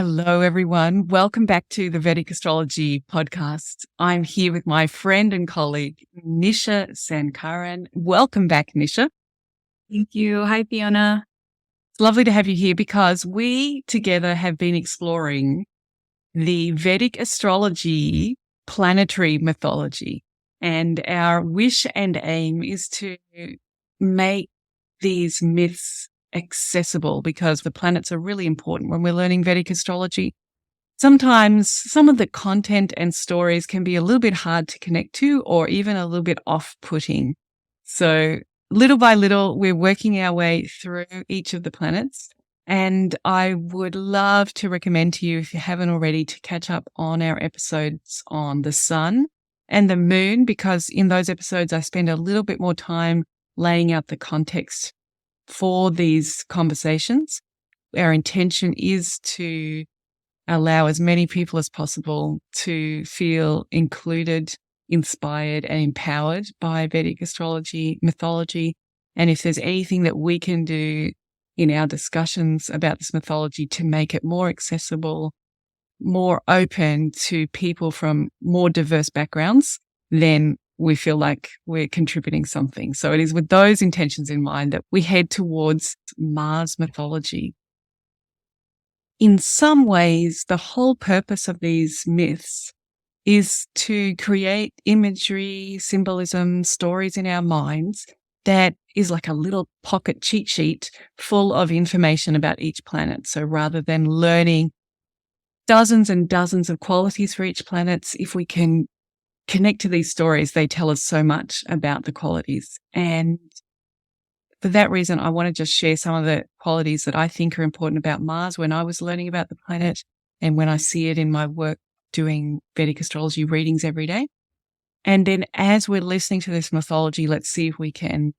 Hello, everyone. Welcome back to the Vedic Astrology podcast. I'm here with my friend and colleague, Nisha Sankaran. Welcome back, Nisha. Thank you. Hi, Fiona. It's lovely to have you here because we together have been exploring the Vedic Astrology planetary mythology. And our wish and aim is to make these myths accessible because the planets are really important when we're learning Vedic astrology. Sometimes some of the content and stories can be a little bit hard to connect to or even a little bit off-putting. So little by little, we're working our way through each of the planets. And I would love to recommend to you, if you haven't already, to catch up on our episodes on the sun and the moon, because in those episodes, I spend a little bit more time laying out the context for these conversations. Our intention is to allow as many people as possible to feel included, inspired, and empowered by Vedic astrology mythology. And if there's anything that we can do in our discussions about this mythology to make it more accessible, more open to people from more diverse backgrounds, then we feel like we're contributing something. So it is with those intentions in mind that we head towards Mars mythology. In some ways, the whole purpose of these myths is to create imagery, symbolism, stories in our minds that is like a little pocket cheat sheet full of information about each planet. So rather than learning dozens and dozens of qualities for each planet, if we can connect to these stories, they tell us so much about the qualities. And for that reason, I want to just share some of the qualities that I think are important about Mars when I was learning about the planet and when I see it in my work doing Vedic astrology readings every day. And then as we're listening to this mythology, let's see if we can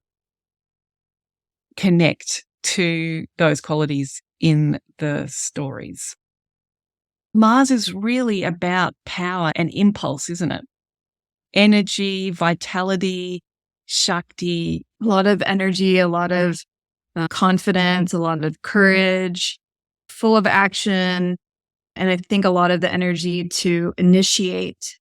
connect to those qualities in the stories. Mars is really about power and impulse, isn't it? Energy, vitality, Shakti. A lot of energy, a lot of confidence, a lot of courage, full of action. And I think a lot of the energy to initiate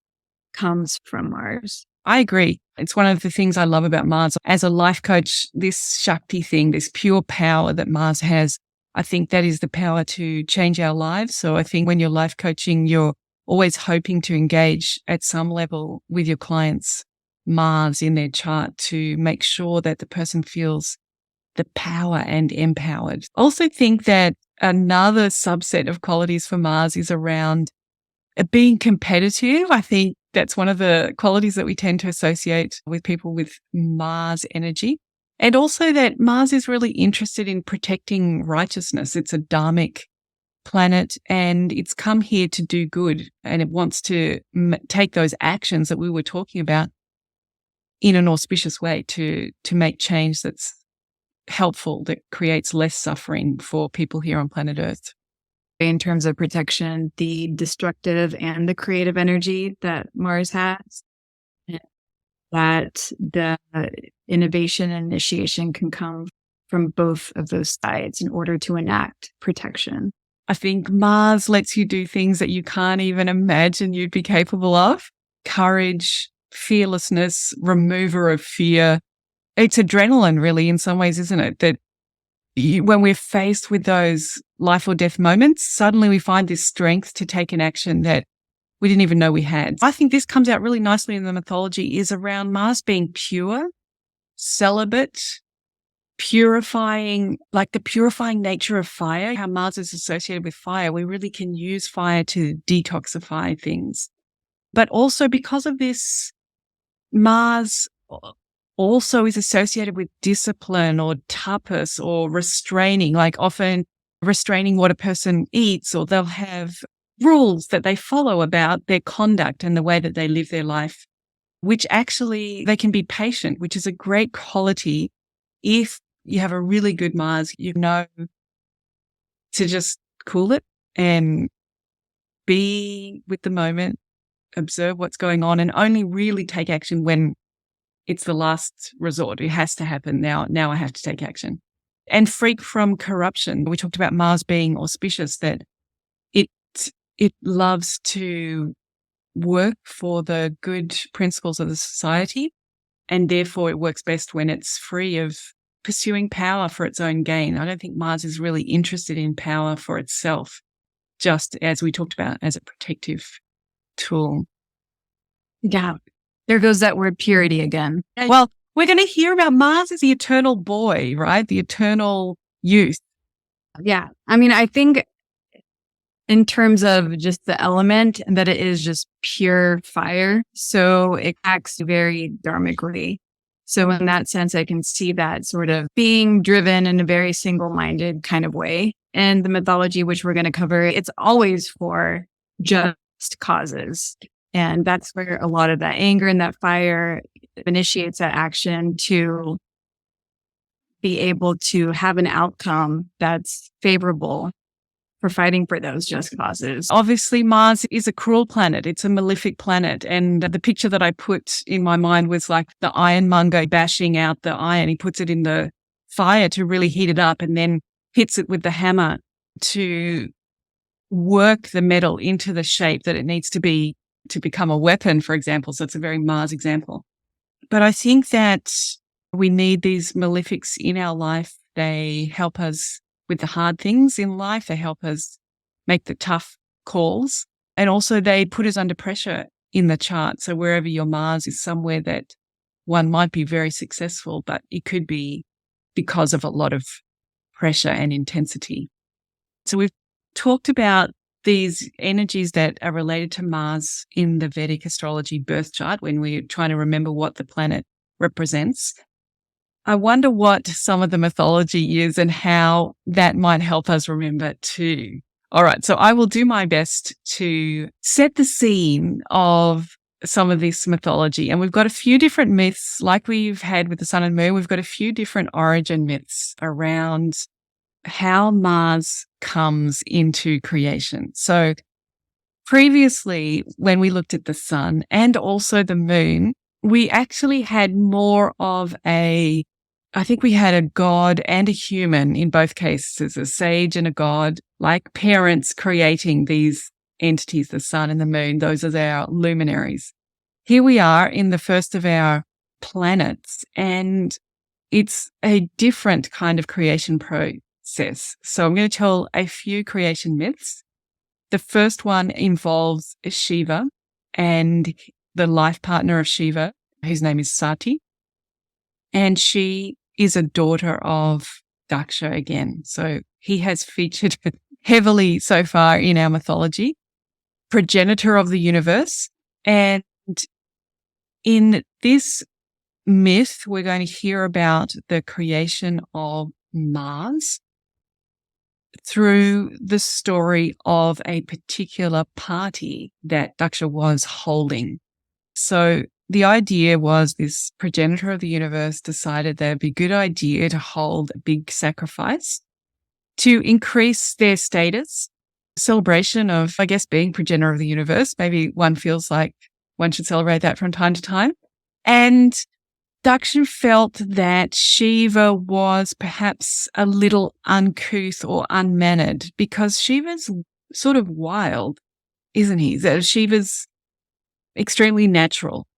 comes from Mars. I agree. It's one of the things I love about Mars. As a life coach, this Shakti thing, this pure power that Mars has, I think that is the power to change our lives. So I think when you're life coaching, you're always hoping to engage at some level with your clients' Mars in their chart to make sure that the person feels the power and empowered. I also think that another subset of qualities for Mars is around being competitive. I think that's one of the qualities that we tend to associate with people with Mars energy. And also that Mars is really interested in protecting righteousness. It's a dharmic planet and it's come here to do good, and it wants to take those actions that we were talking about in an auspicious way to make change that's helpful, that creates less suffering for people here on planet Earth. In terms of protection, the destructive and the creative energy that Mars has, that the innovation and initiation can come from both of those sides in order to enact protection. I think Mars lets you do things that you can't even imagine you'd be capable of. Courage, fearlessness, remover of fear. It's adrenaline, really, in some ways, isn't it? That when we're faced with those life or death moments, suddenly we find this strength to take an action that we didn't even know we had. I think this comes out really nicely in the mythology is around Mars being pure, celibate, purifying, like the purifying nature of fire, how Mars is associated with fire. We really can use fire to detoxify things. But also because of this, Mars also is associated with discipline or tapas or restraining, like often restraining what a person eats, or they'll have rules that they follow about their conduct and the way that they live their life, which actually they can be patient, which is a great quality. If you have a really good Mars, you know to just cool it and be with the moment, observe what's going on, and only really take action when it's the last resort. It has to happen now. Now I have to take action. And freak from corruption. We talked about Mars being auspicious, that it it loves to work for the good principles of the society, and therefore it works best when it's free of pursuing power for its own gain. I don't think Mars is really interested in power for itself, just as we talked about, as a protective tool. Yeah. There goes that word purity again. Well, we're going to hear about Mars as the eternal boy, right? The eternal youth. Yeah. I mean, I think in terms of just the element, that it is just pure fire. So it acts very dharmically. So in that sense, I can see that sort of being driven in a very single-minded kind of way. And the mythology, which we're going to cover, it's always for just causes. And that's where a lot of that anger and that fire initiates that action to be able to have an outcome that's favorable for fighting for those just causes. Obviously, Mars is a cruel planet. It's a malefic planet. And the picture that I put in my mind was like the ironmonger bashing out the iron. He puts it in the fire to really heat it up and then hits it with the hammer to work the metal into the shape that it needs to be to become a weapon, for example. So it's a very Mars example. But I think that we need these malefics in our life. They help us with the hard things in life. They help us make the tough calls. And also they put us under pressure in the chart. So wherever your Mars is somewhere that one might be very successful, but it could be because of a lot of pressure and intensity. So we've talked about these energies that are related to Mars in the Vedic astrology birth chart when we're trying to remember what the planet represents. I wonder what some of the mythology is and how that might help us remember too. All right, so I will do my best to set the scene of some of this mythology. And we've got a few different myths, like we've had with the sun and moon. We've got a few different origin myths around how Mars comes into creation. So previously, when we looked at the sun and also the moon, we actually had more of I think we had a god and a human in both cases, a sage and a god, like parents creating these entities, the sun and the moon. Those are our luminaries. Here we are in the first of our planets, and it's a different kind of creation process. So I'm going to tell a few creation myths. The first one involves Shiva and the life partner of Shiva, whose name is Sati. And she is a daughter of Daksha again. So he has featured heavily so far in our mythology, progenitor of the universe. And in this myth, we're going to hear about the creation of Mars through the story of a particular party that Daksha was holding. So the idea was this progenitor of the universe decided that it'd be a good idea to hold a big sacrifice to increase their status, celebration of, I guess, being progenitor of the universe. Maybe one feels like one should celebrate that from time to time. And Daksha felt that Shiva was perhaps a little uncouth or unmannered because Shiva's sort of wild, isn't he? That Shiva's extremely natural.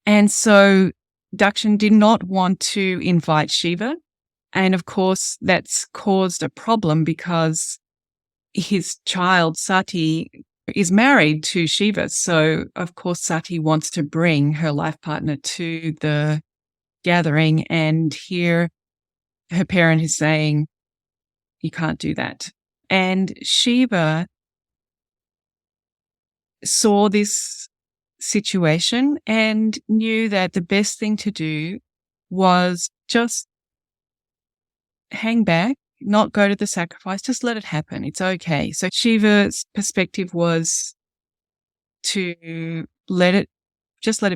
And so Daksha did not want to invite Shiva. And of course, that's caused a problem because his child, Sati, is married to Shiva. So, of course, Sati wants to bring her life partner to the gathering. And here her parent is saying, you can't do that. And Shiva saw this situation and knew that the best thing to do was just hang back, not go to the sacrifice, just let it happen. It's okay. So Shiva's perspective was to let it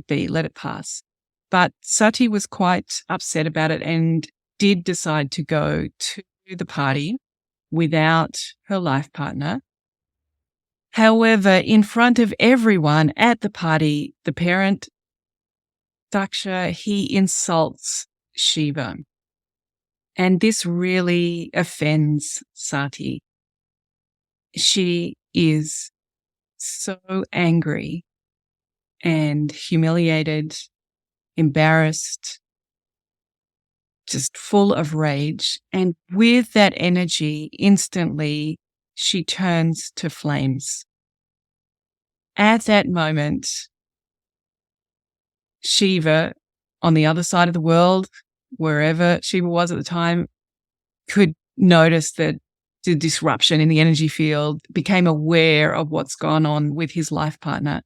be, let it pass. But Sati was quite upset about it and did decide to go to the party without her life partner. However, in front of everyone at the party, the parent, Daksha, he insults Shiva. And this really offends Sati. She is so angry and humiliated, embarrassed, just full of rage. And with that energy, instantly, she turns to flames. At that moment, Shiva, on the other side of the world, wherever Shiva was at the time, could notice that the disruption in the energy field, became aware of what's gone on with his life partner.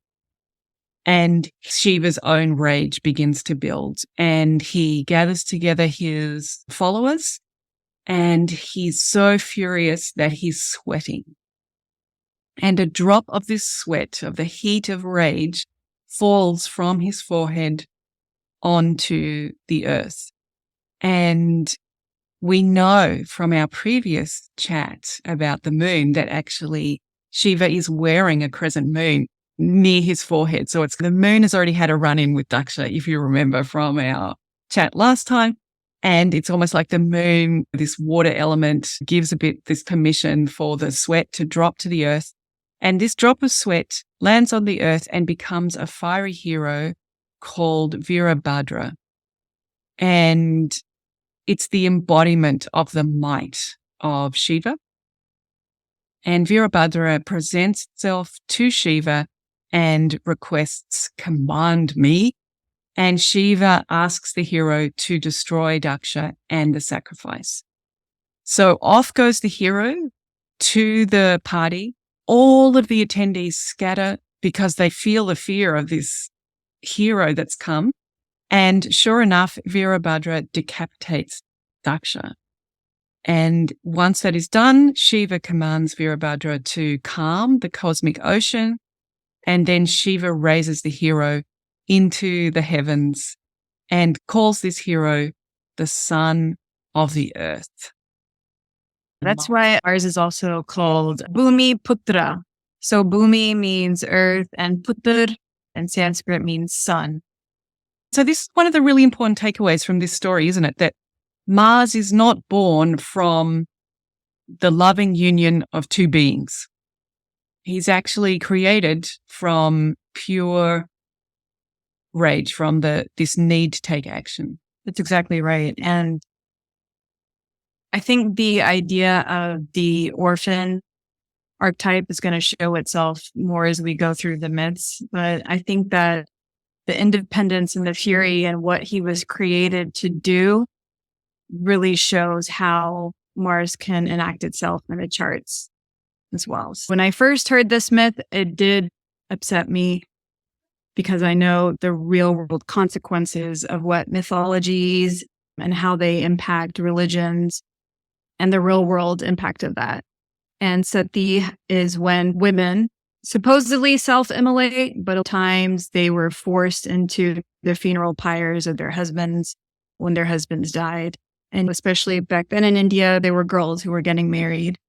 And Shiva's own rage begins to build, and he gathers together his followers, and he's so furious that he's sweating. And a drop of this sweat, of the heat of rage, falls from his forehead onto the earth. And we know from our previous chat about the moon that actually Shiva is wearing a crescent moon near his forehead. So the moon has already had a run-in with Daksha, if you remember from our chat last time. And it's almost like the moon, this water element, gives a bit this permission for the sweat to drop to the earth. And this drop of sweat lands on the earth and becomes a fiery hero called Virabhadra. And it's the embodiment of the might of Shiva. And Virabhadra presents itself to Shiva and requests, "Command me." And Shiva asks the hero to destroy Daksha and the sacrifice. So off goes the hero to the party. All of the attendees scatter because they feel the fear of this hero that's come. And sure enough, Virabhadra decapitates Daksha. And once that is done, Shiva commands Virabhadra to calm the cosmic ocean. And then Shiva raises the hero into the heavens and calls this hero the son of the earth. That's why ours is also called Bhumi Putra. So Bhumi means earth and Putr in Sanskrit means son. So this is one of the really important takeaways from this story, isn't it? That Mars is not born from the loving union of two beings. He's actually created from pure rage, from this need to take action. That's exactly right. And I think the idea of the orphan archetype is going to show itself more as we go through the myths. But I think that the independence and the fury and what he was created to do really shows how Mars can enact itself in the charts as well. So when I first heard this myth, it did upset me because I know the real world consequences of what mythologies and how they impact religions and the real world impact of that. And Sati is when women supposedly self-immolate, but at times they were forced into the funeral pyres of their husbands when their husbands died. And especially back then in India, there were girls who were getting married.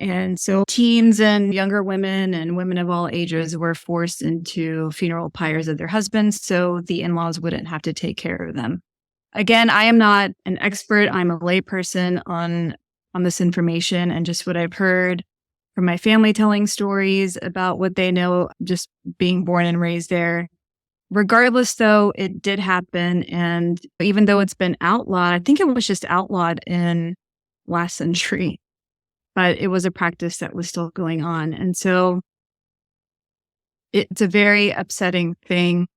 And so teens and younger women and women of all ages were forced into funeral pyres of their husbands so the in-laws wouldn't have to take care of them. Again, I am not an expert. I'm a layperson on this information and just what I've heard from my family telling stories about what they know, just being born and raised there. Regardless, though, it did happen. And even though it's been outlawed, I think it was just outlawed in last century, but it was a practice that was still going on. And so it's a very upsetting thing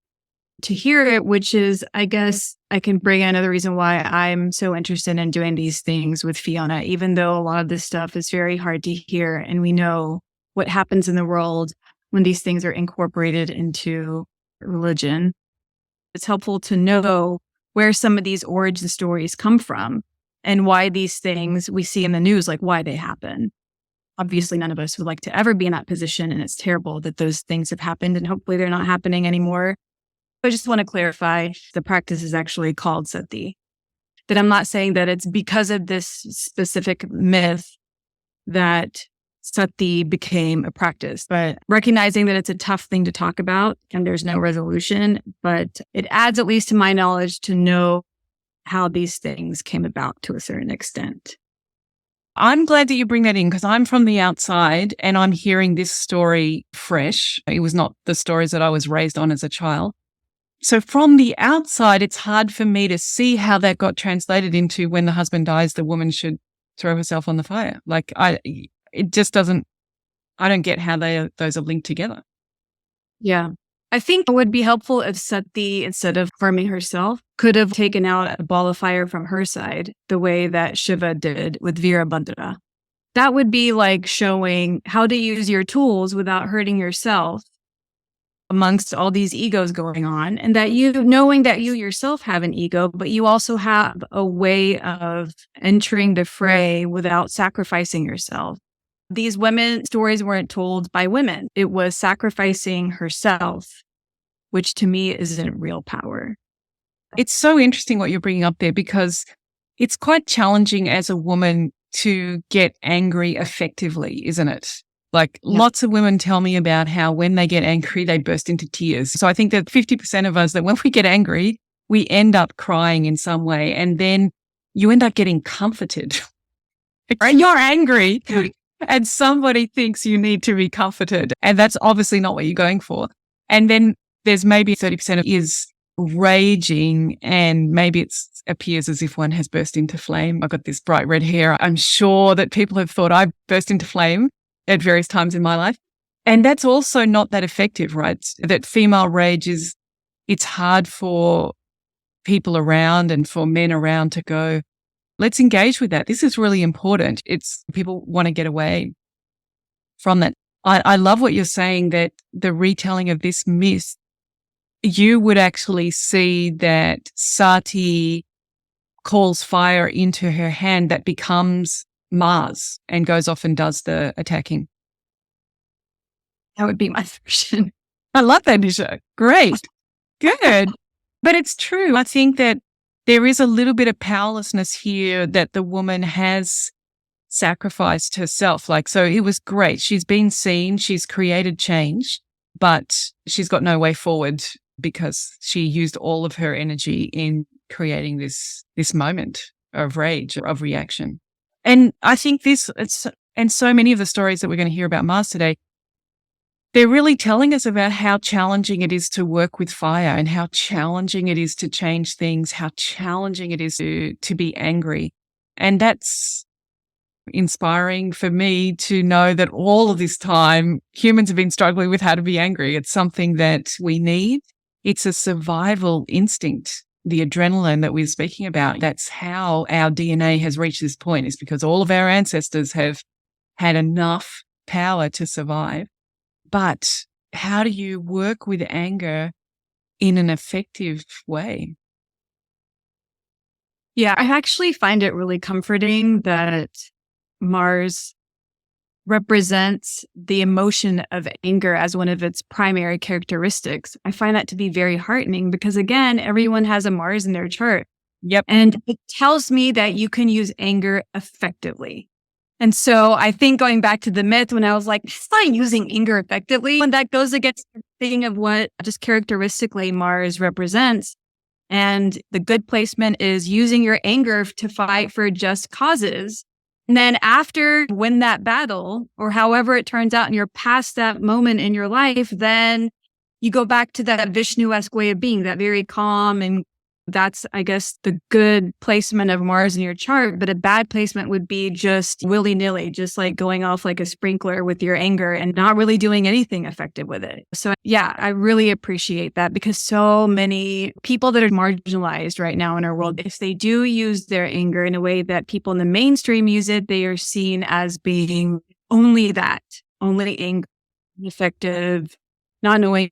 to hear it, which is, I guess, I can bring another reason why I'm so interested in doing these things with Fiona, even though a lot of this stuff is very hard to hear. And we know what happens in the world when these things are incorporated into religion. It's helpful to know where some of these origin stories come from and why these things we see in the news, like why they happen. Obviously, none of us would like to ever be in that position. And it's terrible that those things have happened and hopefully they're not happening anymore. I just want to clarify the practice is actually called sati. That I'm not saying that it's because of this specific myth that sati became a practice, but recognizing that it's a tough thing to talk about and there's no resolution, but it adds, at least to my knowledge, to know how these things came about to a certain extent. I'm glad that you bring that in because I'm from the outside and I'm hearing this story fresh. It was not the stories that I was raised on as a child. So from the outside, it's hard for me to see how that got translated into when the husband dies, the woman should throw herself on the fire. Like it just doesn't, I don't get how those are linked together. Yeah. I think it would be helpful if Sati, instead of harming herself, could have taken out a ball of fire from her side the way that Shiva did with Virabhadra. That would be like showing how to use your tools without hurting yourself amongst all these egos going on, and that knowing that you yourself have an ego, but you also have a way of entering the fray without sacrificing yourself. These women stories weren't told by women. It was sacrificing herself, which to me isn't real power. It's so interesting what you're bringing up there because it's quite challenging as a woman to get angry effectively, isn't it? Like lots of women tell me about how when they get angry, they burst into tears. So I think that 50% of us that when we get angry, we end up crying in some way and then you end up getting comforted. Right? You're angry and somebody thinks you need to be comforted. And that's obviously not what you're going for. And then there's maybe 30% of is raging and maybe it appears as if one has burst into flame. I've got this bright red hair. I'm sure that people have thought I've burst into flame at various times in my life. And that's also not that effective, right? That female rage it's hard for people around and for men around to go, let's engage with that. This is really important. People want to get away from that. I love what you're saying, that the retelling of this myth, you would actually see that Sati calls fire into her hand that becomes Mars and goes off and does the attacking. That would be my version. I love that, Nisha. Great. Good. But it's true. I think that there is a little bit of powerlessness here that the woman has sacrificed herself. So it was great. She's been seen. She's created change, but she's got no way forward because she used all of her energy in creating this moment of rage, of reaction. And I think and so many of the stories that we're going to hear about Mars today, they're really telling us about how challenging it is to work with fire and how challenging it is to change things, how challenging it is to be angry. And that's inspiring for me to know that all of this time, humans have been struggling with how to be angry. It's something that we need. It's a survival instinct. The adrenaline that we're speaking about, that's how our DNA has reached this point, is because all of our ancestors have had enough power to survive. But how do you work with anger in an effective way? Yeah, I actually find it really comforting that Mars represents the emotion of anger as one of its primary characteristics. I find that to be very heartening because, again, everyone has a Mars in their chart. Yep. And it tells me that you can use anger effectively. And so I think going back to the myth, when I was like, it's not using anger effectively, when that goes against thinking of what just characteristically Mars represents. And the good placement is using your anger to fight for just causes. And then after you win that battle, or however it turns out, and you're past that moment in your life, then you go back to that Vishnu-esque way of being, that very calm. And that's, I guess, the good placement of Mars in your chart. But a bad placement would be just willy-nilly, just like going off like a sprinkler with your anger and not really doing anything effective with it. So yeah, I really appreciate that because so many people that are marginalized right now in our world, if they do use their anger in a way that people in the mainstream use it, they are seen as being only anger, effective, not knowing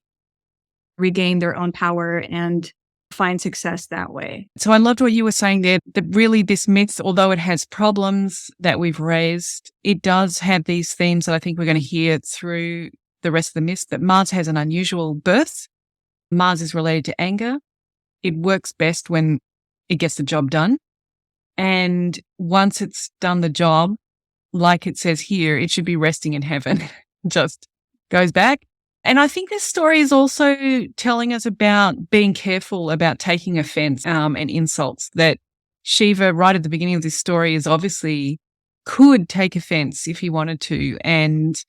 regain their own power and find success that way. So I loved what you were saying there, that really this myth, although it has problems that we've raised, it does have these themes that I think we're going to hear through the rest of the myth, that Mars has an unusual birth. Mars is related to anger. It works best when it gets the job done. And once it's done the job, like it says here, it should be resting in heaven. Just goes back. And I think this story is also telling us about being careful about taking offense and insults, that Shiva, right at the beginning of this story, is obviously could take offense if he wanted to and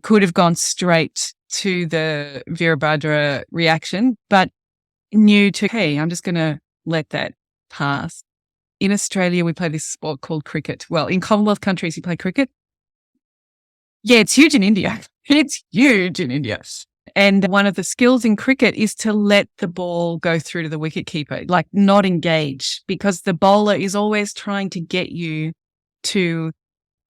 could have gone straight to the Virabhadra reaction, but knew to, hey, I'm just going to let that pass. In Australia, we play this sport called cricket. Well, in Commonwealth countries, you play cricket. Yeah, it's huge in India. It's huge in India. And one of the skills in cricket is to let the ball go through to the wicketkeeper, like not engage, because the bowler is always trying to get you to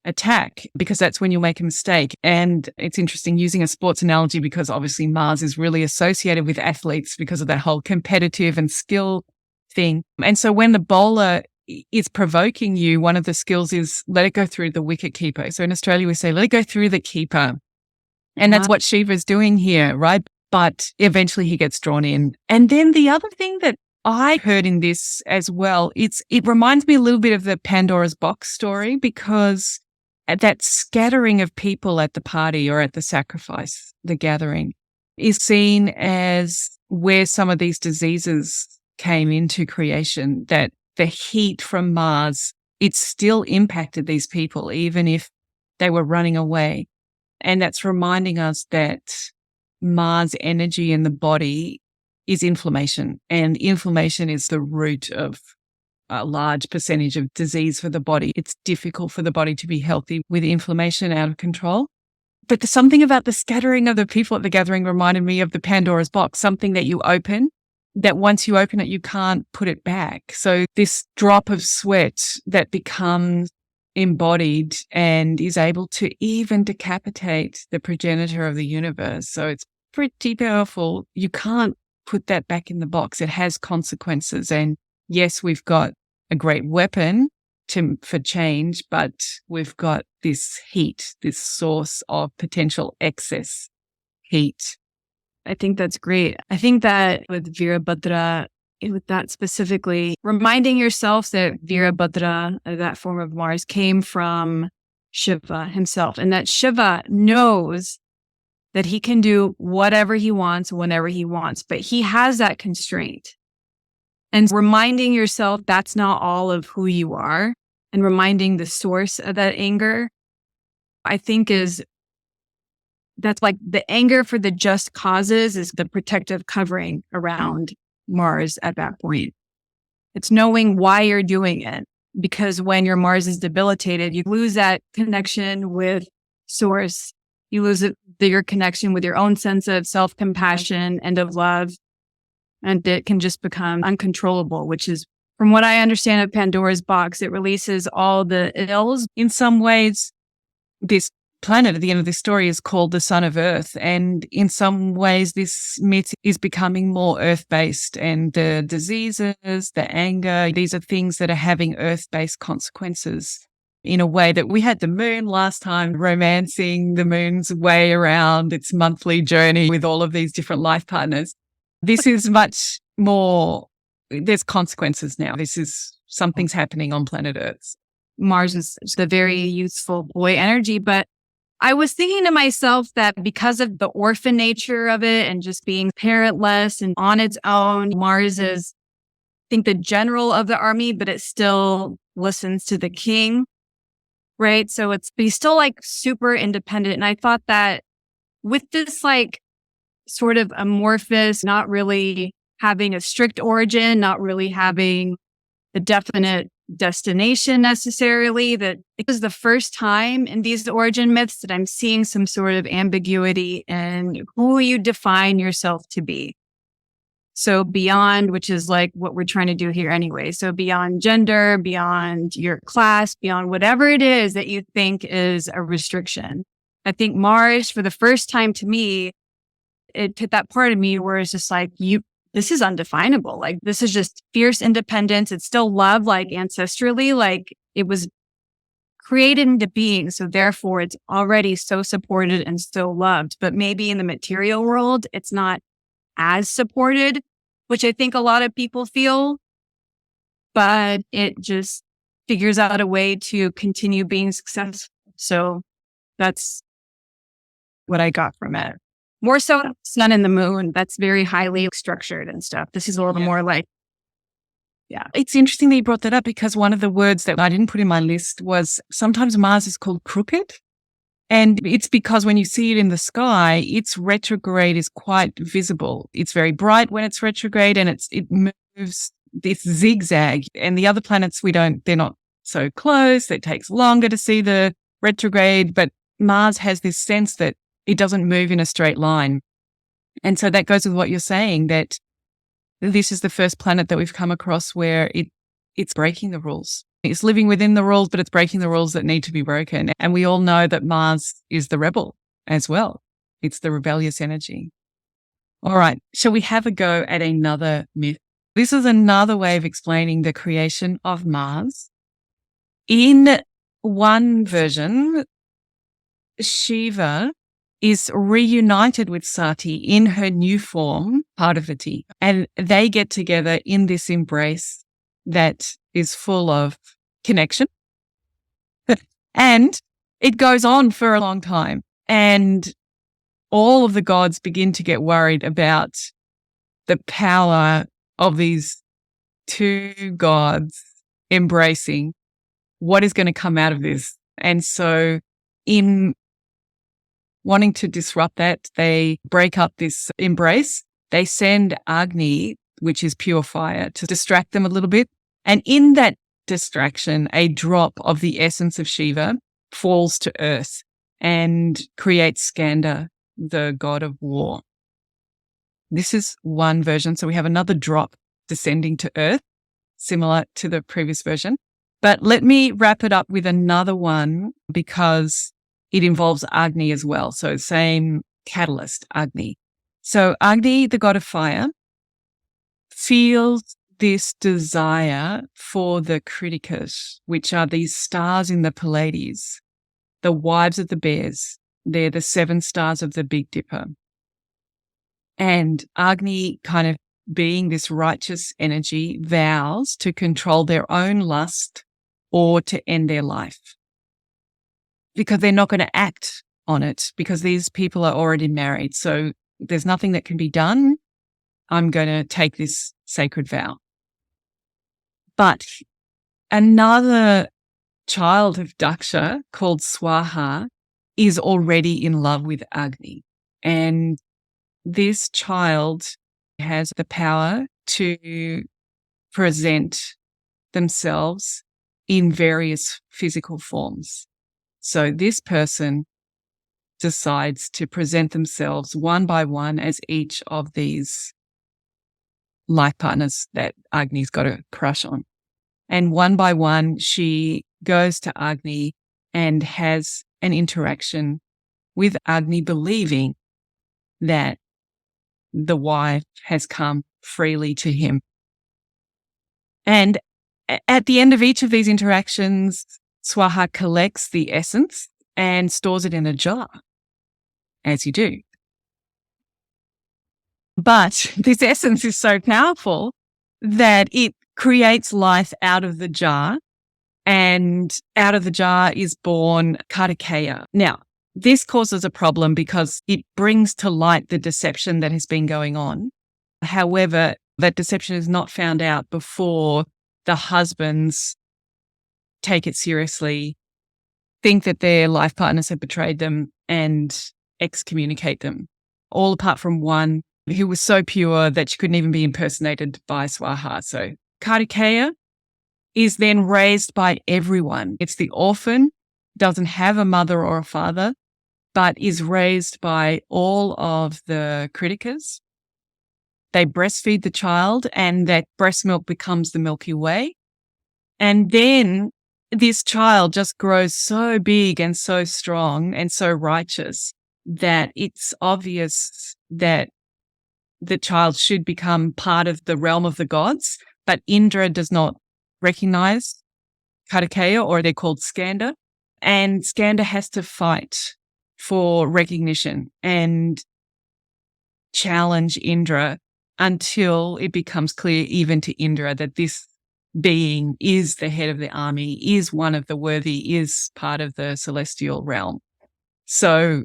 attack, because that's when you'll make a mistake. And it's interesting using a sports analogy because obviously Mars is really associated with athletes because of that whole competitive and skill thing. And so when the bowler is provoking you, one of the skills is let it go through the wicket keeper. So in Australia, we say, let it go through the keeper. And that's what Shiva's doing here, right? But eventually he gets drawn in. And then the other thing that I heard in this as well, it reminds me a little bit of the Pandora's box story, because at that scattering of people at the party or at the sacrifice, the gathering, is seen as where some of these diseases came into creation, that the heat from Mars, it still impacted these people, even if they were running away. And that's reminding us that Mars energy in the body is inflammation, and inflammation is the root of a large percentage of disease for the body. It's difficult for the body to be healthy with inflammation out of control. But there's something about the scattering of the people at the gathering reminded me of the Pandora's box, something that you open, that once you open it, you can't put it back. So this drop of sweat that becomes embodied and is able to even decapitate the progenitor of the universe. So it's pretty powerful. You can't put that back in the box. It has consequences. And yes, we've got a great weapon for change, but we've got this heat, this source of potential excess heat. I think that's great. I think that with Virabhadra, with that specifically, reminding yourself that Virabhadra, that form of Mars, came from Shiva himself, and that Shiva knows that he can do whatever he wants, whenever he wants, but he has that constraint. And reminding yourself that's not all of who you are, and reminding the source of that anger, I think that's like the anger for the just causes is the protective covering around Mars at that point. It's knowing why you're doing it, because when your Mars is debilitated, you lose that connection with source. You lose your connection with your own sense of self-compassion and of love. And it can just become uncontrollable, which is, from what I understand of Pandora's box, it releases all the ills. In some ways, this planet at the end of this story is called the Son of Earth. And in some ways, this myth is becoming more earth-based, and the diseases, the anger, these are things that are having earth-based consequences in a way that we had the moon last time, romancing the moon's way around its monthly journey with all of these different life partners. This is much more, there's consequences now. This is something's happening on planet Earth. Mars is the very youthful boy energy, but I was thinking to myself that because of the orphan nature of it and just being parentless and on its own, Mars is, I think, the general of the army, but it still listens to the king, right? So he's still like super independent. And I thought that with this like sort of amorphous, not really having a strict origin, not really having the definite destination necessarily, that it was the first time in these origin myths that I'm seeing some sort of ambiguity in who you define yourself to be. So beyond, which is like what we're trying to do here anyway. So beyond gender, beyond your class, beyond whatever it is that you think is a restriction. I think Mars, for the first time to me, it hit that part of me where it's just like, this is undefinable. Like, this is just fierce independence. It's still love, like ancestrally, like it was created into being. So therefore it's already so supported and so loved. But maybe in the material world, it's not as supported, which I think a lot of people feel, but it just figures out a way to continue being successful. So that's what I got from it. More so Sun and the Moon. That's very highly structured and stuff. This is a little more like Yeah. It's interesting that you brought that up because one of the words that I didn't put in my list was sometimes Mars is called crooked. And it's because when you see it in the sky, its retrograde is quite visible. It's very bright when it's retrograde and it moves this zigzag. And the other planets, they're not so close. It takes longer to see the retrograde, but Mars has this sense that it doesn't move in a straight line. And so that goes with what you're saying, that this is the first planet that we've come across where it's breaking the rules. It's living within the rules, but it's breaking the rules that need to be broken. And we all know that Mars is the rebel as well. It's the rebellious energy. All right. Shall we have a go at another myth? This is another way of explaining the creation of Mars. In one version, Shiva is reunited with Sati in her new form, Parvati, and they get together in this embrace that is full of connection. And it goes on for a long time. And all of the gods begin to get worried about the power of these two gods embracing what is going to come out of this. And so in wanting to disrupt that, they break up this embrace. They send Agni, which is pure fire, to distract them a little bit. And in that distraction, a drop of the essence of Shiva falls to earth and creates Skanda, the god of war. This is one version. So we have another drop descending to earth, similar to the previous version. But let me wrap it up with another one because it involves Agni as well. So same catalyst, Agni. So Agni, the god of fire, feels this desire for the Kritikas, which are these stars in the Pleiades, the wives of the bears. They're the 7 stars of the Big Dipper. And Agni, kind of being this righteous energy, vows to control their own lust or to end their life, because they're not going to act on it because these people are already married. So there's nothing that can be done. I'm going to take this sacred vow. But another child of Daksha called Swaha is already in love with Agni. And this child has the power to present themselves in various physical forms. So this person decides to present themselves one by one as each of these life partners that Agni's got a crush on. And one by one, she goes to Agni and has an interaction with Agni, believing that the wife has come freely to him. And at the end of each of these interactions, Swaha collects the essence and stores it in a jar, as you do. But this essence is so powerful that it creates life out of the jar, and out of the jar is born Kretikeya. Now, this causes a problem because it brings to light the deception that has been going on. However, that deception is not found out before the husbands take it seriously, think that their life partners have betrayed them, and excommunicate them, all apart from one who was so pure that she couldn't even be impersonated by Swaha. So Kretikeya is then raised by everyone. It's the orphan, doesn't have a mother or a father, but is raised by all of the Kritikas. They breastfeed the child, and that breast milk becomes the Milky Way. And then this child just grows so big and so strong and so righteous that it's obvious that the child should become part of the realm of the gods. But Indra does not recognize Kretikeya, or they're called Skanda. And Skanda has to fight for recognition and challenge Indra until it becomes clear even to Indra that this being is the head of the army, is one of the worthy, is part of the celestial realm. So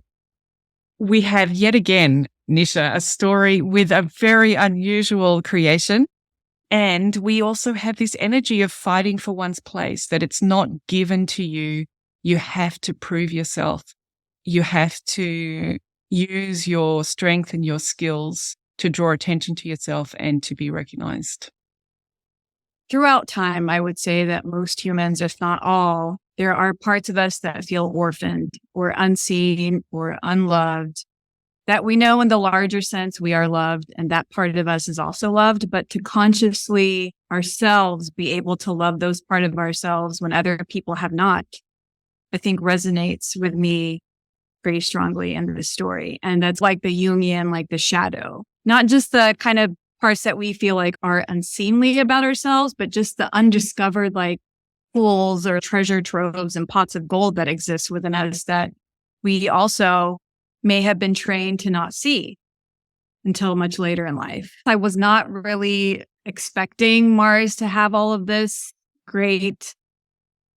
we have yet again, Nisha, a story with a very unusual creation. And we also have this energy of fighting for one's place, that it's not given to you. You have to prove yourself. You have to use your strength and your skills to draw attention to yourself and to be recognized. Throughout time, I would say that most humans, if not all, there are parts of us that feel orphaned or unseen or unloved, that we know in the larger sense we are loved and that part of us is also loved, but to consciously ourselves be able to love those part of ourselves when other people have not, I think resonates with me very strongly in this story. And that's like the Jungian, like the shadow, not just the kind of parts that we feel like are unseemly about ourselves, but just the undiscovered like pools or treasure troves and pots of gold that exist within us that we also may have been trained to not see until much later in life. I was not really expecting Mars to have all of this great,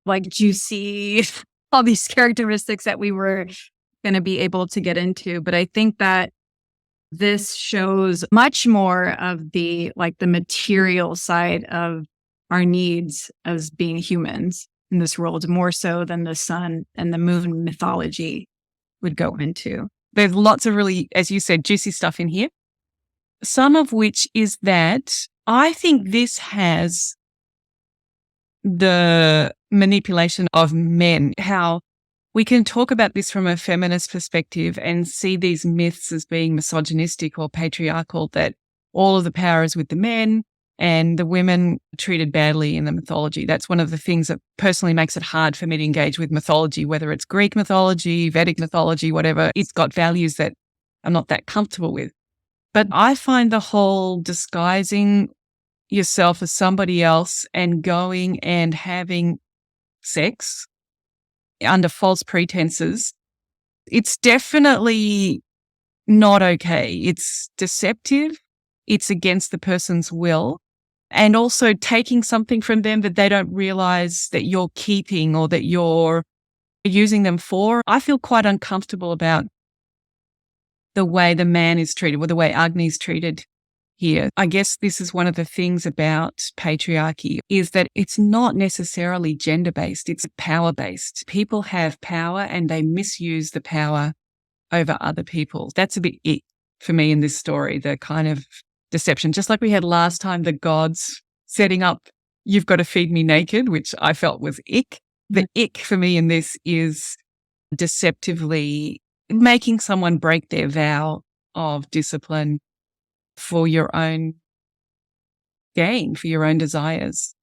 like juicy, all these characteristics that we were going to be able to get into. But I think that this shows much more of the material side of our needs as being humans in this world, more so than the sun and the moon mythology would go into. There's lots of really, as you said, juicy stuff in here. Some of which is that I think this has the manipulation of men, how we can talk about this from a feminist perspective and see these myths as being misogynistic or patriarchal, that all of the power is with the men and the women are treated badly in the mythology. That's one of the things that personally makes it hard for me to engage with mythology, whether it's Greek mythology, Vedic mythology, whatever. It's got values that I'm not that comfortable with. But I find the whole disguising yourself as somebody else and going and having sex under false pretenses, it's definitely not okay. It's deceptive. It's against the person's will. And also taking something from them that they don't realize that you're keeping or that you're using them for. I feel quite uncomfortable about the way the man is treated, or the way Agni is treated here. I guess this is one of the things about patriarchy, is that it's not necessarily gender-based, it's power-based. People have power and they misuse the power over other people. That's a bit it for me in this story, the kind of deception. Just like we had last time, the gods setting up, you've got to feed me naked, which I felt was ick. The ick for me in this is deceptively making someone break their vow of discipline for your own gain, for your own desires.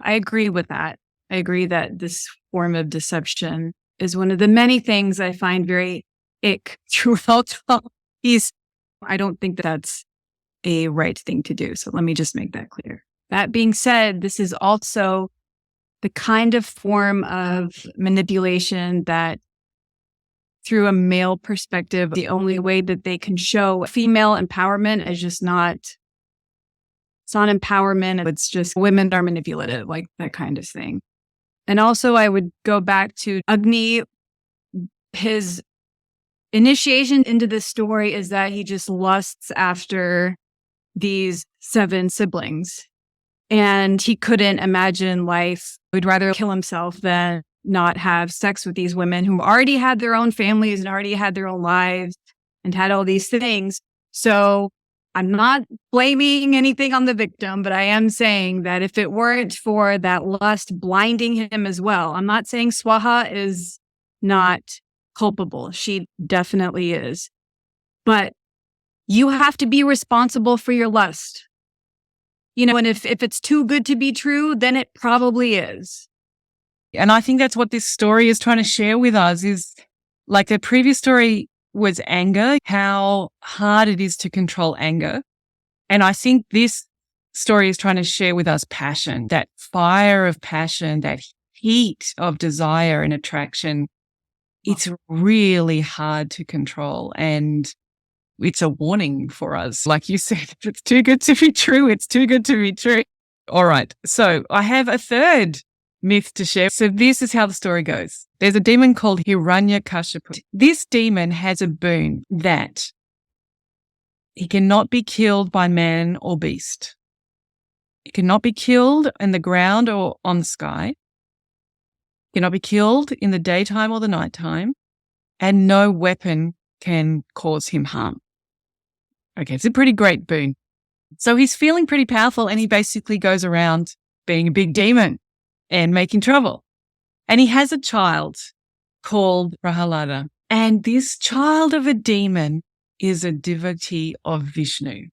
I agree with that. I agree that this form of deception is one of the many things I find very ick throughout all these. I don't think that's a right thing to do. So let me just make that clear. That being said, this is also the kind of form of manipulation that, through a male perspective, the only way that they can show female empowerment is just not, it's not empowerment. It's just women are manipulative, like that kind of thing. And also I would go back to Agni. His initiation into this story is that he just lusts after these 7 siblings and he couldn't imagine life. He'd rather kill himself than not have sex with these women who already had their own families and already had their own lives and had all these things. So I'm not blaming anything on the victim, but I am saying that if it weren't for that lust blinding him as well, I'm not saying Swaha is not culpable. She definitely is. But you have to be responsible for your lust. And if it's too good to be true, then it probably is. And I think that's what this story is trying to share with us, is like the previous story was anger, how hard it is to control anger. And I think this story is trying to share with us passion, that fire of passion, that heat of desire and attraction. It's really hard to control. And it's a warning for us. Like you said, if it's too good to be true, it's too good to be true. All right. So I have a third myth to share. So this is how the story goes. There's a demon called Hiranyakashipu. This demon has a boon that he cannot be killed by man or beast. It cannot be killed in the ground or on the sky. It cannot be killed in the daytime or the nighttime. And no weapon can cause him harm. Okay, it's a pretty great boon. So he's feeling pretty powerful, and he basically goes around being a big demon and making trouble. And he has a child called Prahalada. And this child of a demon is a devotee of Vishnu.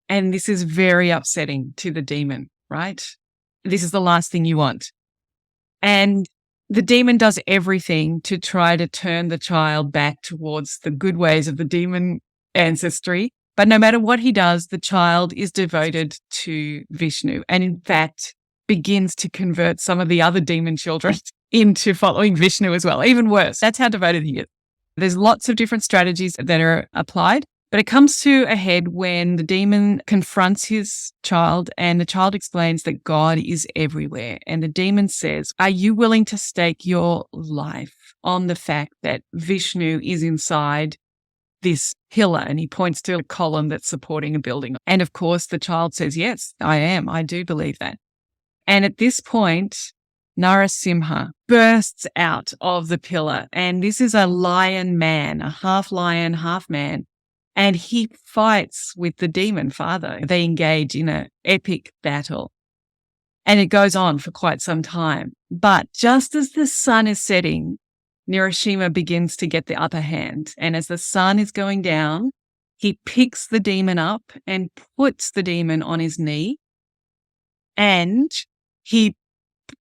And this is very upsetting to the demon, right? This is the last thing you want. And the demon does everything to try to turn the child back towards the good ways of the demon ancestry. But no matter what he does, the child is devoted to Vishnu, and in fact begins to convert some of the other demon children into following Vishnu as well. Even worse. That's how devoted he is. There's lots of different strategies that are applied, but it comes to a head when the demon confronts his child, and the child explains that God is everywhere. And the demon says, are you willing to stake your life on the fact that Vishnu is inside this pillar? And he points to a column that's supporting a building. And of course, the child says, yes, I am. I do believe that. And at this point, Narasimha bursts out of the pillar. And this is a lion man, a half lion, half man. And he fights with the demon father. They engage in an epic battle. And it goes on for quite some time. But just as the sun is setting, Narishima begins to get the upper hand. And as the sun is going down, he picks the demon up and puts the demon on his knee. And he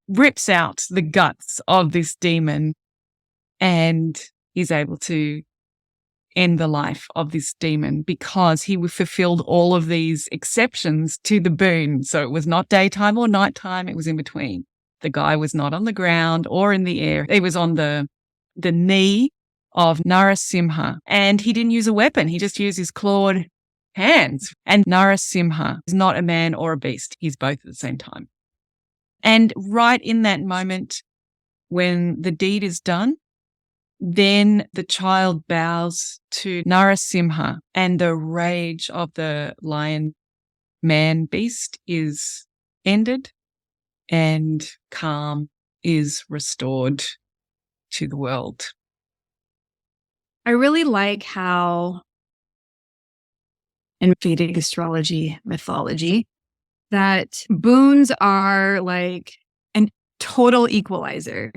rips out the guts of this demon and is able to end the life of this demon because he fulfilled all of these exceptions to the boon. So it was not daytime or nighttime. It was in between. The guy was not on the ground or in the air. He was on the knee of Narasimha, and he didn't use a weapon. He just used his clawed hands. And Narasimha is not a man or a beast. He's both at the same time. And right in that moment when the deed is done, then the child bows to Narasimha, and the rage of the lion man beast is ended, and calm is restored to the world. I really like how in Vedic astrology mythology that boons are like a total equalizer.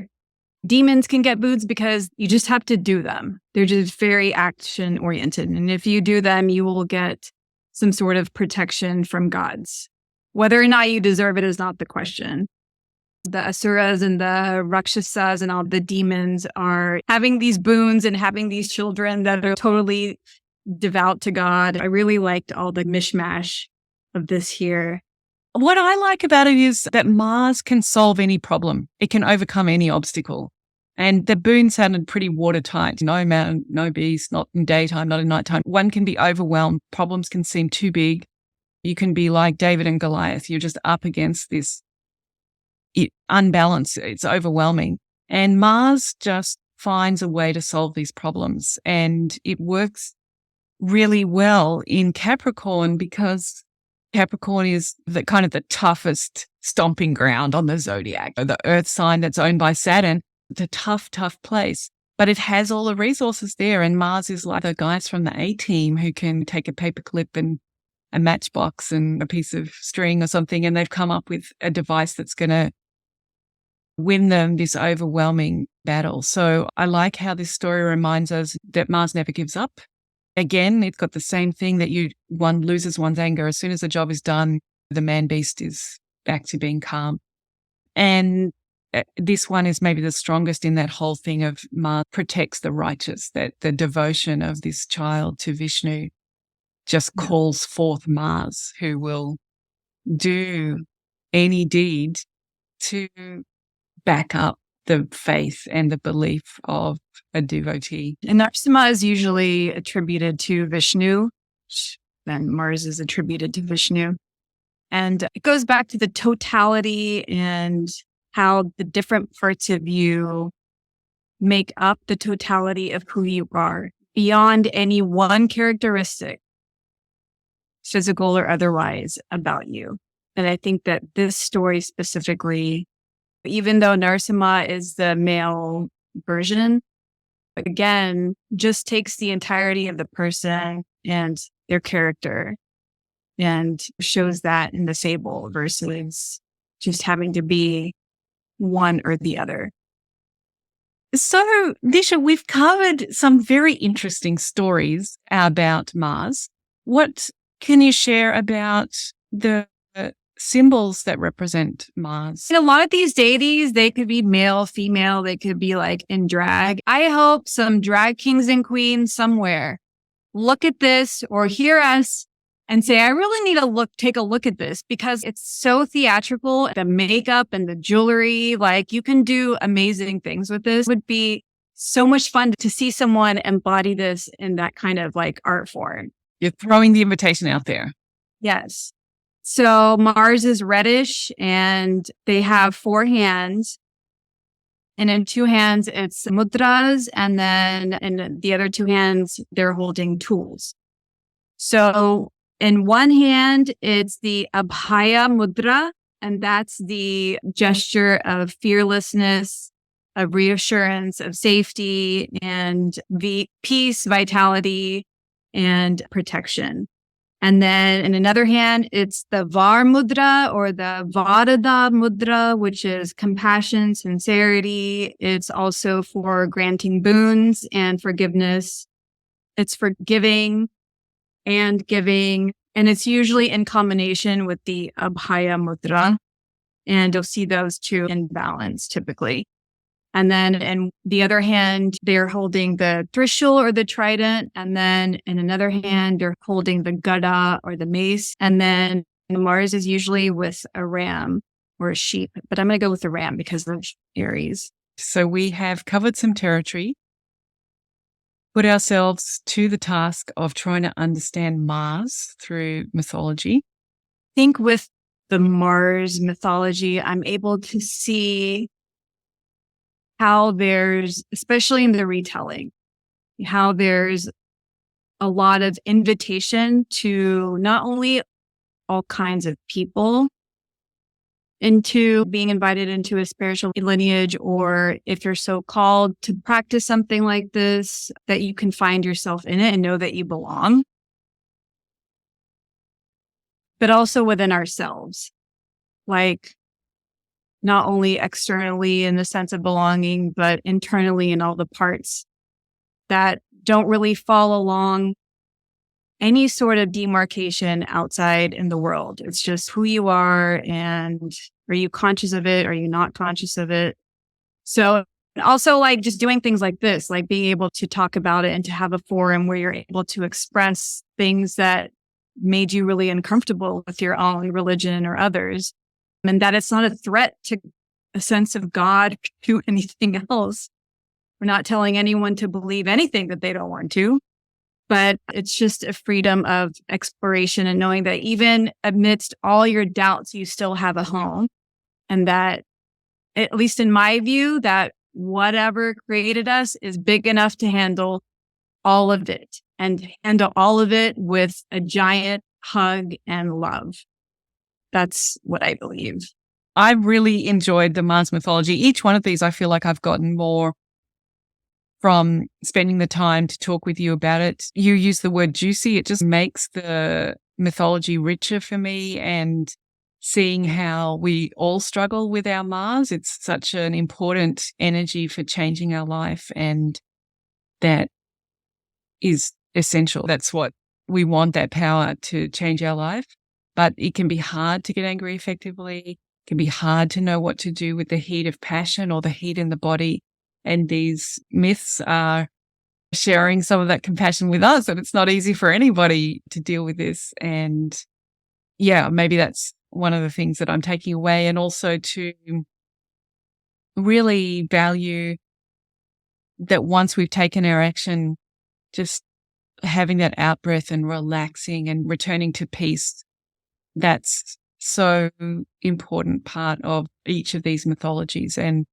Demons can get boons because you just have to do them. They're just very action oriented. And if you do them, you will get some sort of protection from gods. Whether or not you deserve it is not the question. The asuras and the rakshasas and all the demons are having these boons and having these children that are totally devout to God. I really liked all the mishmash of this here. What I like about it is that Mars can solve any problem. It can overcome any obstacle. And the boon sounded pretty watertight. No man, no beast, not in daytime, not in nighttime. One can be overwhelmed. Problems can seem too big. You can be like David and Goliath. You're just up against this unbalanced. It's overwhelming. And Mars just finds a way to solve these problems. And it works really well in Capricorn because Capricorn is the kind of the toughest stomping ground on the zodiac. The earth sign that's owned by Saturn, it's a tough, tough place. But it has all the resources there. And Mars is like the guys from the A-team who can take a paperclip and a matchbox and a piece of string or something. And they've come up with a device that's going to win them this overwhelming battle. So I like how this story reminds us that Mars never gives up. Again, it's got the same thing that one loses one's anger. As soon as the job is done, the man beast is back to being calm. And this one is maybe the strongest in that whole thing of Mars protects the righteous, that the devotion of this child to Vishnu just calls forth Mars, who will do any deed to back up the faith and the belief of a devotee. And Narasimha is usually attributed to Vishnu, then Mars is attributed to Vishnu. And it goes back to the totality and how the different parts of you make up the totality of who you are, beyond any one characteristic, physical or otherwise, about you. And I think that this story specifically, even though Narsimha is the male version, again, just takes the entirety of the person and their character and shows that in the fable versus just having to be one or the other. So, Nisha, we've covered some very interesting stories about Mars. What can you share about the symbols that represent Mars? And a lot of these deities, they could be male, female, they could be like in drag. I hope some drag kings and queens somewhere look at this or hear us and say, I really need to take a look at this because it's so theatrical. The makeup and the jewelry, like you can do amazing things with this. It would be so much fun to see someone embody this in that kind of like art form. You're throwing the invitation out there. Yes. So Mars is reddish and they have 4 hands. And in 2 hands, it's mudras. And then in the other 2 hands, they're holding tools. So in one hand, it's the Abhaya Mudra, and that's the gesture of fearlessness, of reassurance, of safety, and peace, vitality, and protection. And then in another hand, it's the Var Mudra or the Varada Mudra, which is compassion, sincerity. It's also for granting boons and forgiveness. It's for giving and giving. And it's usually in combination with the Abhaya Mudra. And you'll see those 2 in balance typically. And then in the other hand, they're holding the Trishul or the trident. And then in another hand, they're holding the Gada or the mace. And then Mars is usually with a ram or a sheep. But I'm going to go with the ram because of Aries. So we have covered some territory, put ourselves to the task of trying to understand Mars through mythology. I think with the Mars mythology, I'm able to see how there's, especially in the retelling, how there's a lot of invitation to not only all kinds of people into being invited into a spiritual lineage, or if you're so called to practice something like this, that you can find yourself in it and know that you belong, but also within ourselves. Like, not only externally in the sense of belonging, but internally in all the parts that don't really fall along any sort of demarcation outside in the world. It's just who you are, and are you conscious of it? Are you not conscious of it? So also like just doing things like this, like being able to talk about it and to have a forum where you're able to express things that made you really uncomfortable with your own religion or others. And that it's not a threat to a sense of God to anything else. We're not telling anyone to believe anything that they don't want to, but it's just a freedom of exploration and knowing that even amidst all your doubts, you still have a home. And that, at least in my view, that whatever created us is big enough to handle all of it and handle all of it with a giant hug and love. That's what I believe. I really enjoyed the Mars mythology. Each one of these, I feel like I've gotten more from spending the time to talk with you about it. You use the word juicy. It just makes the mythology richer for me, and seeing how we all struggle with our Mars. It's such an important energy for changing our life, and that is essential. That's what we want, that power to change our life. But it can be hard to get angry effectively. It can be hard to know what to do with the heat of passion or the heat in the body. And these myths are sharing some of that compassion with us. And it's not easy for anybody to deal with this. And yeah, maybe that's one of the things that I'm taking away. And also to really value that once we've taken our action, just having that out breath and relaxing and returning to peace. That's so important part of each of these mythologies. And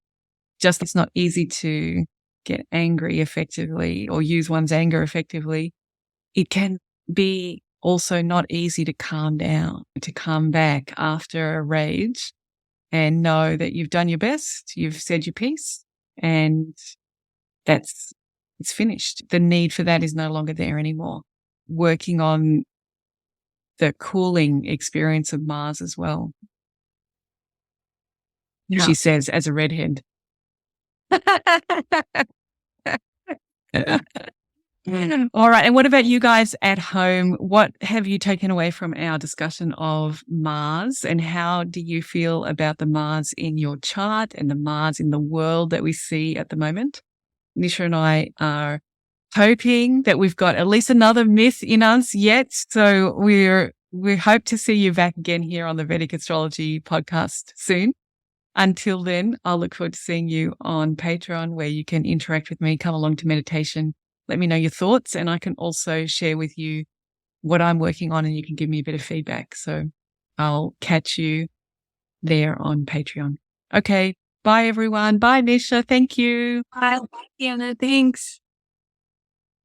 just it's not easy to get angry effectively or use one's anger effectively. It can be also not easy to calm down, to come back after a rage and know that you've done your best, you've said your piece, and it's finished. The need for that is no longer there anymore. Working on the cooling experience of Mars as well. Yeah. She says, as a redhead. All right. And what about you guys at home? What have you taken away from our discussion of Mars, and how do you feel about the Mars in your chart and the Mars in the world that we see at the moment? Nisha and I are hoping that we've got at least another myth in us yet. So we hope to see you back again here on the Vedic Astrology podcast soon. Until then, I'll look forward to seeing you on Patreon, where you can interact with me, come along to meditation, let me know your thoughts, and I can also share with you what I'm working on, and you can give me a bit of feedback. So I'll catch you there on Patreon. Okay. Bye, everyone. Bye, Nisha. Thank you. Bye, Anna. Thanks.